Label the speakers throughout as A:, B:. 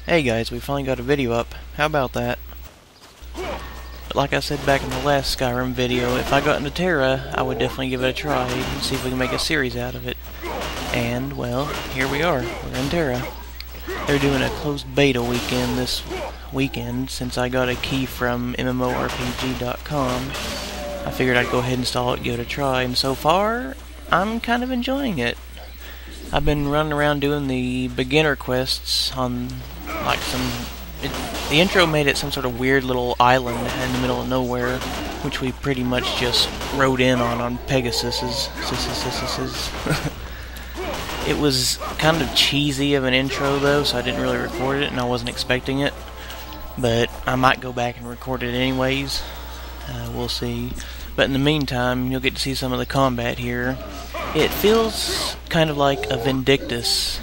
A: Hey guys, we finally got a video up. How about that? But like I said back in the last Skyrim video, if I got into Tera, I would definitely give it a try and see if we can make a series out of it. And, well, here we are. We're in Tera. They're doing a closed beta weekend this weekend since I got a key from MMORPG.com. I figured I'd go ahead and install it, give it a try, and so far, I'm kind of enjoying it. I've been running around doing the beginner quests on, like, the intro made it some sort of weird little island in the middle of nowhere, which we pretty much just rode in on Pegasuses. It was kind of cheesy of an intro, though, so I didn't really record it, and I wasn't expecting it. But I might go back and record it anyways. We'll see. But in the meantime, you'll get to see some of the combat here. It feels kind of like a Vindictus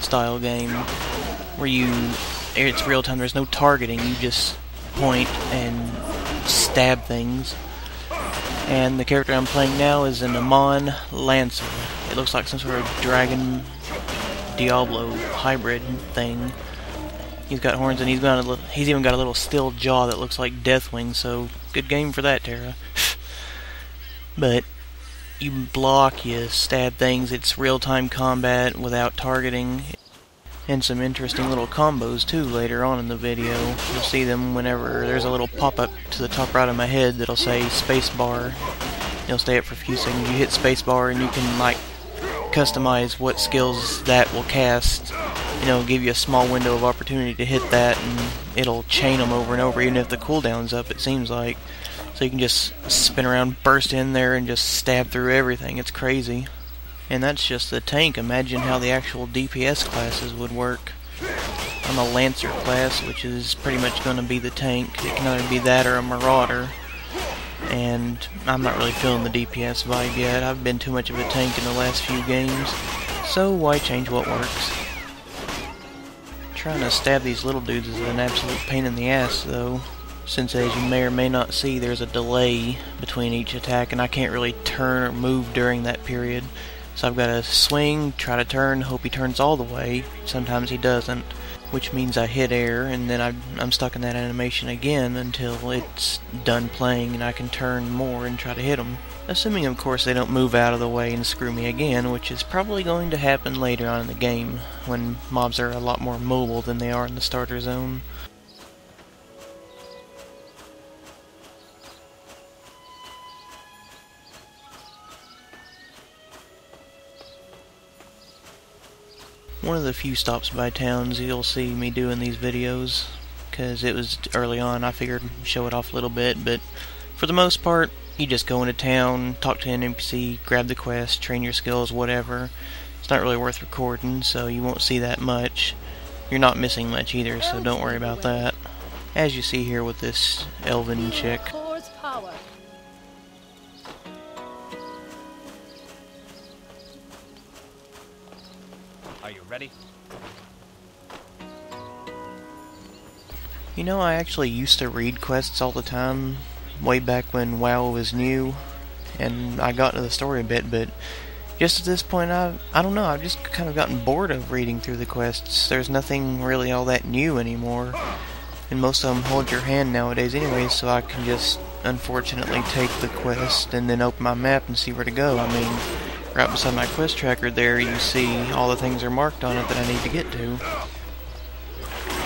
A: style game, where it's real time, there's no targeting, you just point and stab things. And the character I'm playing now is an Amon Lancer. It looks like some sort of dragon Diablo hybrid thing. He's got horns and he's even got a little steel jaw that looks like Deathwing, so good game for that, Tera. But you block, you stab things, it's real-time combat without targeting, and some interesting little combos too later on in the video. You'll see them whenever there's a little pop-up to the top right of my head that'll say spacebar. It'll stay up for a few seconds. You hit spacebar and you can, like, customize what skills that will cast. You know, give you a small window of opportunity to hit that, and it'll chain them over and over, even if the cooldown's up, it seems like. So you can just spin around, burst in there, and just stab through everything. It's crazy. And that's just the tank. Imagine how the actual DPS classes would work. I'm a Lancer class, which is pretty much going to be the tank. It can either be that or a Marauder. And I'm not really feeling the DPS vibe yet. I've been too much of a tank in the last few games. So why change what works? Trying to stab these little dudes is an absolute pain in the ass, though. Since, as you may or may not see, there's a delay between each attack, and I can't really turn or move during that period. So I've got to swing, try to turn, hope he turns all the way. Sometimes he doesn't, which means I hit air, and then I'm stuck in that animation again until it's done playing and I can turn more and try to hit him. Assuming, of course, they don't move out of the way and screw me again, which is probably going to happen later on in the game, when mobs are a lot more mobile than they are in the starter zone. One of the few stops by towns you'll see me doing these videos, because it was early on. I figured show it off a little bit, but for the most part, you just go into town, talk to an NPC, grab the quest, train your skills, whatever. It's not really worth recording, so you won't see that much. You're not missing much either, so don't worry about that. As you see here with this elven chick.
B: Are you ready?
A: You know, I actually used to read quests all the time, way back when WoW was new, and I got into the story a bit, but just at this point, I don't know, I've just kind of gotten bored of reading through the quests. There's nothing really all that new anymore, and most of them hold your hand nowadays anyway, so I can just, unfortunately, take the quest and then open my map and see where to go. I mean, right beside my quest tracker there, you see all the things are marked on it that I need to get to.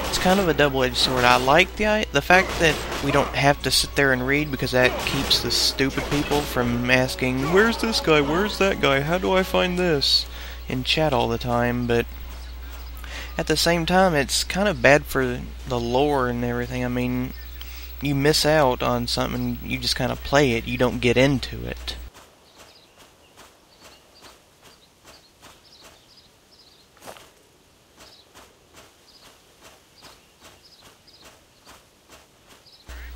A: It's kind of a double-edged sword. I like the fact that we don't have to sit there and read, because that keeps the stupid people from asking, "Where's this guy? Where's that guy? How do I find this?" in chat all the time, but at the same time, it's kind of bad for the lore and everything. I mean, you miss out on something, you just kind of play it, you don't get into it.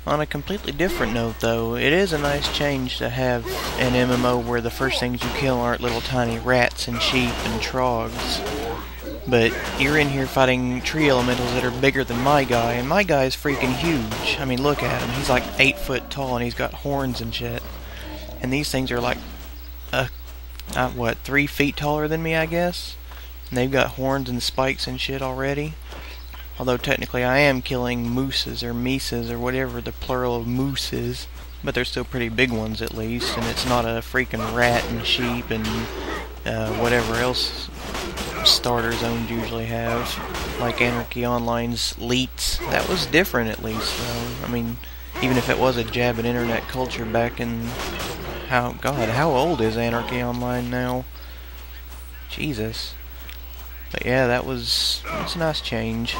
A: On a completely different note, though, it is a nice change to have an MMO where the first things you kill aren't little tiny rats and sheep and trogs. But you're in here fighting tree elementals that are bigger than my guy, and my guy is freaking huge. I mean, look at him. He's like 8 foot tall, and he's got horns and shit. And these things are like, what, 3 feet taller than me, I guess? And they've got horns and spikes and shit already. Although technically I am killing mooses or mises or whatever the plural of moose is. But they're still pretty big ones at least, and it's not a freaking rat and sheep and whatever else starter zones usually have. Like Anarchy Online's Leets. That was different at least, though. I mean, even if it was a jab at internet culture back in... how old is Anarchy Online now? Jesus. But yeah, it's a nice change.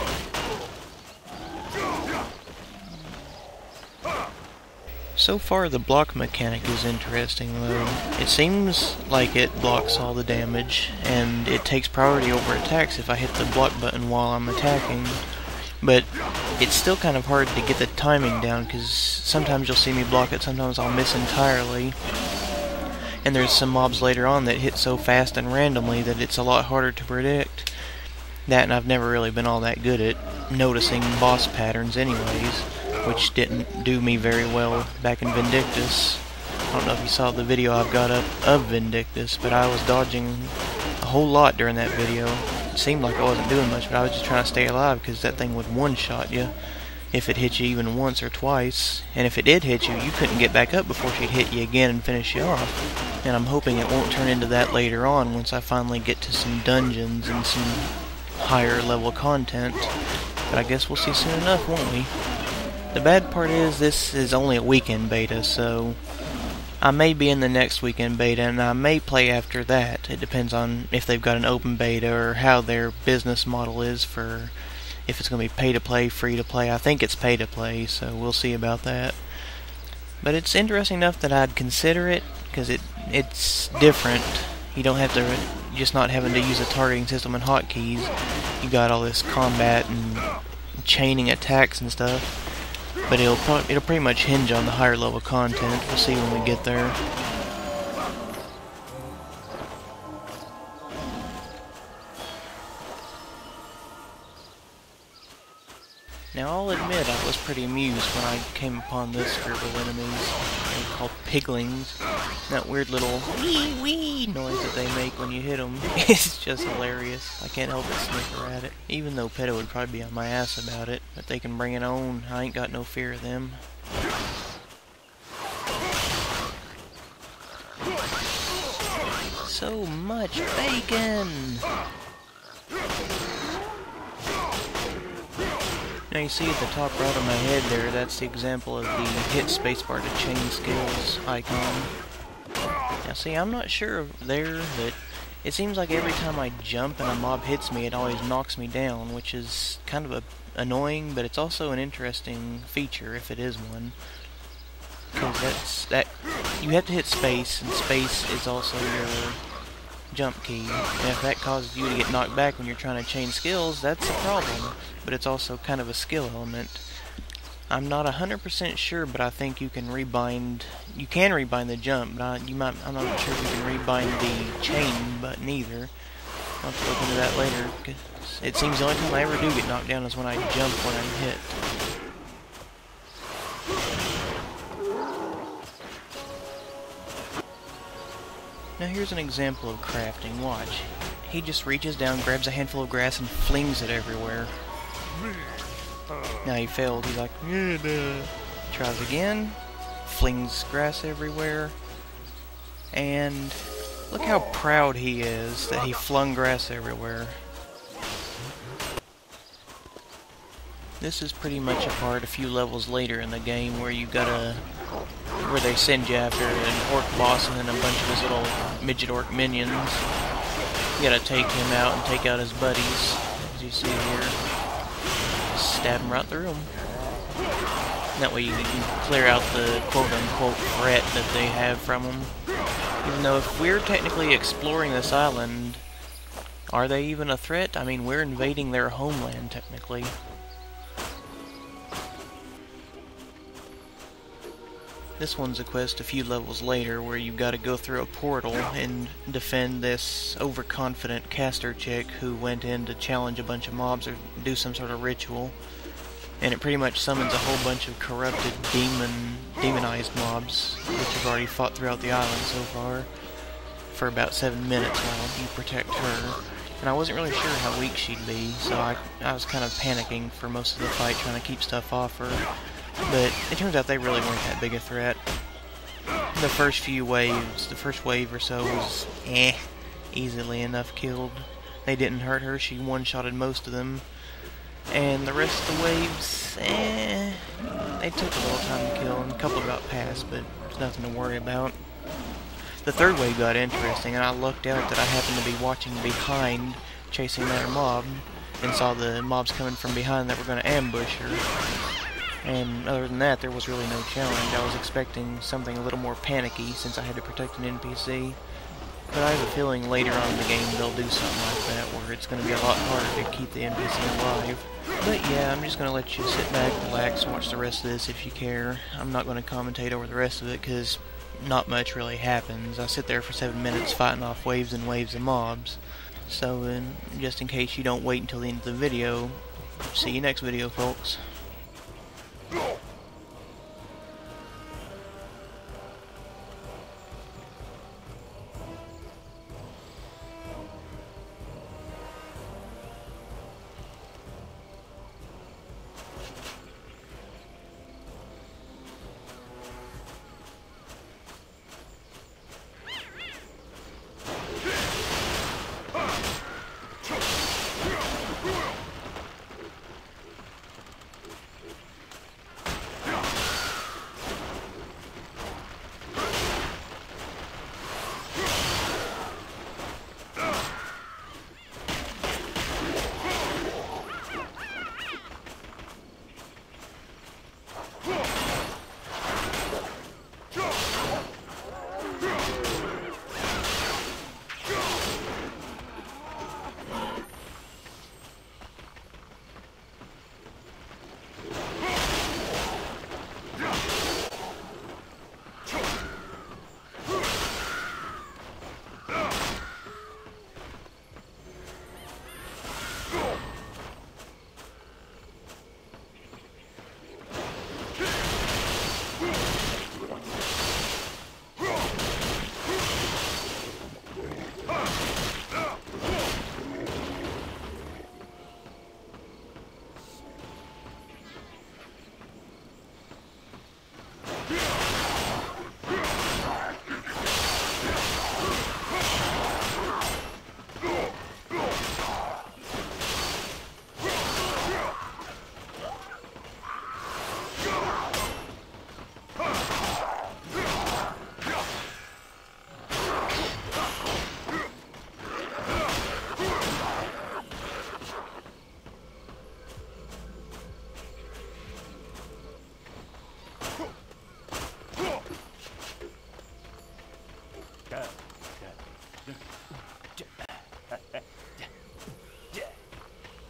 A: So far the block mechanic is interesting though. It seems like it blocks all the damage, and it takes priority over attacks if I hit the block button while I'm attacking. But it's still kind of hard to get the timing down, because sometimes you'll see me block it, sometimes I'll miss entirely. And there's some mobs later on that hit so fast and randomly that it's a lot harder to predict. That, and I've never really been all that good at noticing boss patterns anyways, which didn't do me very well back in Vindictus. I don't know if you saw the video I've got up of Vindictus, but I was dodging a whole lot during that video. It seemed like I wasn't doing much, but I was just trying to stay alive, because that thing would one-shot you if it hit you even once or twice. And if it did hit you, you couldn't get back up before she'd hit you again and finish you off. And I'm hoping it won't turn into that later on once I finally get to some dungeons and some higher level content. But I guess we'll see soon enough, won't we? The bad part is this is only a weekend beta, so I may be in the next weekend beta, and I may play after that. It depends on if they've got an open beta or how their business model is for if it's going to be pay to play, free to play. I think it's pay to play, so we'll see about that. But it's interesting enough that I'd consider it, because it's different. You don't have to, just not having to use a targeting system and hotkeys. You got all this combat and chaining attacks and stuff. But it'll pretty much hinge on the higher level content. We'll see when we get there. Now I'll admit I was pretty amused when I came upon this group of enemies. They're called piglings. That weird little wee noise that they make when you hit them. It's just hilarious. I can't help but snicker at it. Even though PETA would probably be on my ass about it. But they can bring it on. I ain't got no fear of them. So much bacon! Now you see at the top right of my head there, that's the example of the hit spacebar to chain skills icon. Now see, I'm not sure there, but it seems like every time I jump and a mob hits me, it always knocks me down, which is kind of annoying, but it's also an interesting feature if it is one. Because you have to hit space, and space is also your jump key, and if that causes you to get knocked back when you're trying to chain skills, that's a problem, but it's also kind of a skill element. I'm not 100% sure, but I think you can rebind the jump, but I'm not sure if you can rebind the chain button either. I'll have to look into that later, because it seems the only time I ever do get knocked down is when I jump when I'm hit. Now here's an example of crafting. Watch. He just reaches down, grabs a handful of grass, and flings it everywhere. Now he failed. He's like, tries again, flings grass everywhere, and look how proud he is that he flung grass everywhere. This is pretty much a part a few levels later in the game where where they send you after an orc boss and then a bunch of his little midget orc minions. You gotta take him out and take out his buddies, as you see here. Just stab him right through them. That way you can clear out the quote-unquote threat that they have from them. Even though if we're technically exploring this island, are they even a threat? I mean, we're invading their homeland, technically. This one's a quest a few levels later where you've got to go through a portal and defend this overconfident caster chick who went in to challenge a bunch of mobs or do some sort of ritual. And it pretty much summons a whole bunch of corrupted demonized mobs, which have already fought throughout the island so far, for about 7 minutes while you protect her. and I wasn't really sure how weak she'd be, so I was kind of panicking for most of the fight, trying to keep stuff off her. But it turns out they really weren't that big a threat. The first few waves, the first wave or so was easily enough killed. They didn't hurt her, she one-shotted most of them. And the rest of the waves, they took a little time to kill, and a couple got past, but there's nothing to worry about. The third wave got interesting, and I lucked out that I happened to be watching behind, chasing another mob, and saw the mobs coming from behind that were going to ambush her. And other than that, there was really no challenge. I was expecting something a little more panicky, since I had to protect an NPC. But I have a feeling later on in the game they'll do something like that, where it's going to be a lot harder to keep the NPC alive. But yeah, I'm just going to let you sit back, relax, and watch the rest of this if you care. I'm not going to commentate over the rest of it, because not much really happens. I sit there for 7 minutes fighting off waves and waves of mobs. So, just in case you don't wait until the end of the video, see you next video, folks.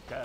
B: Go.